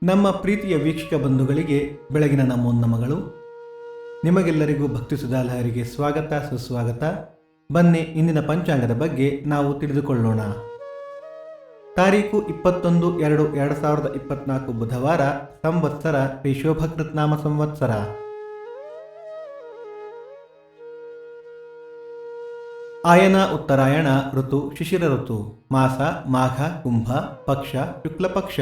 ನಮ್ಮ ಪ್ರೀತಿಯ ವೀಕ್ಷಕ ಬಂಧುಗಳಿಗೆ ಬೆಳಗಿನ ನಮೋನ್ನಮಗಳು. ನಿಮಗೆಲ್ಲರಿಗೂ ಭಕ್ತಿ ಸುಧಾಲಹರಿಗೆ ಸ್ವಾಗತ ಸುಸ್ವಾಗತ. ಬನ್ನಿ ಇಂದಿನ ಪಂಚಾಂಗದ ಬಗ್ಗೆ ನಾವು ತಿಳಿದುಕೊಳ್ಳೋಣ. ತಾರೀಕು 21/2/2024 ಬುಧವಾರ, ಸಂವತ್ಸರ ಶ್ರೀ ಶೋಭಕೃತ್ನಾಮ ಸಂವತ್ಸರ. ಆಯನ ಉತ್ತರಾಯಣ, ಋತು ಶಿಶಿರ ಋತು, ಮಾಸ ಮಾಘ ಕುಂಭ, ಪಕ್ಷ ಶುಕ್ಲ ಪಕ್ಷ.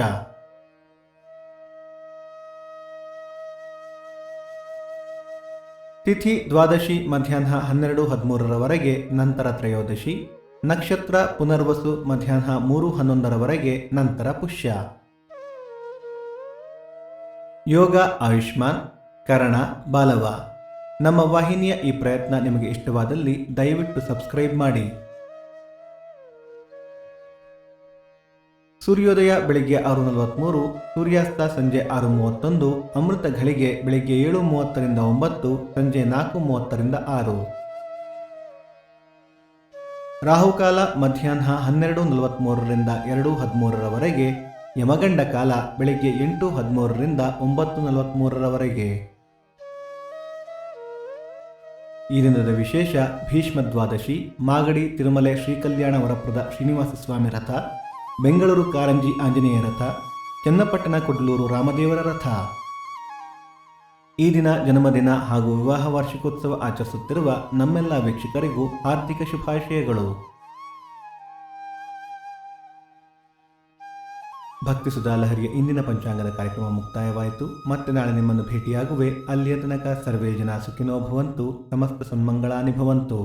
ತಿಥಿ ದ್ವಾದಶಿ ಮಧ್ಯಾಹ್ನ 12:13 ನಂತರ ತ್ರಯೋದಶಿ. ನಕ್ಷತ್ರ ಪುನರ್ವಸು ಮಧ್ಯಾಹ್ನ 3:11 ನಂತರ ಪುಷ್ಯ. ಯೋಗ ಆಯುಷ್ಮಾನ್, ಕರಣ ಬಾಲವ. ನಮ್ಮ ವಾಹಿನಿಯ ಈ ಪ್ರಯತ್ನ ನಿಮಗೆ ಇಷ್ಟವಾದಲ್ಲಿ ದಯವಿಟ್ಟು ಸಬ್ಸ್ಕ್ರೈಬ್ ಮಾಡಿ. ಸೂರ್ಯೋದಯ ಬೆಳಿಗ್ಗೆ 6:43, ಸೂರ್ಯಾಸ್ತ ಸಂಜೆ 6:31, ಅಮೃತ ಘಳಿಗೆ ಬೆಳಿಗ್ಗೆ 7:30 9, ಸಂಜೆ 4:30 6. ರಾಹುಕಾಲ ಮಧ್ಯಾಹ್ನ 12:43 2:13, ಯಮಗಂಡ ಕಾಲ ಬೆಳಿಗ್ಗೆ 8:13 9:43. ಈ ದಿನದ ವಿಶೇಷ: ಭೀಷ್ಮ ದ್ವಾದಶಿ, ಮಾಗಡಿ ತಿರುಮಲೆ ಶ್ರೀಕಲ್ಯಾಣ ವರಪ್ರದ ಶ್ರೀನಿವಾಸ ಸ್ವಾಮಿ ರಥ, ಬೆಂಗಳೂರು ಕಾರಂಜಿ ಆಂಜನೇಯ ರಥ, ಚನ್ನಪಟ್ಟಣ ಕೊಡ್ಲೂರು ರಾಮದೇವರ ರಥ. ಈ ದಿನ ಜನ್ಮದಿನ ಹಾಗೂ ವಿವಾಹ ವಾರ್ಷಿಕೋತ್ಸವ ಆಚರಿಸುತ್ತಿರುವ ನಮ್ಮೆಲ್ಲ ವೀಕ್ಷಕರಿಗೂ ಆರ್ಥಿಕ ಶುಭಾಶಯಗಳು. ಭಕ್ತಿ ಸುಧಾಲಹರಿಯ ಇಂದಿನ ಪಂಚಾಂಗದ ಕಾರ್ಯಕ್ರಮ ಮುಕ್ತಾಯವಾಯಿತು. ಮತ್ತೆ ನಾಳೆ ನಿಮ್ಮನ್ನು ಭೇಟಿಯಾಗುವೆ. ಅಲ್ಲಿಯ ತನಕ ಸರ್ವೇ ಜನ ಸುಖಿನೋ ಭವಂತು, ಸಮಸ್ತ ಸನ್ಮಂಗಳಾನಿ ಭವಂತು.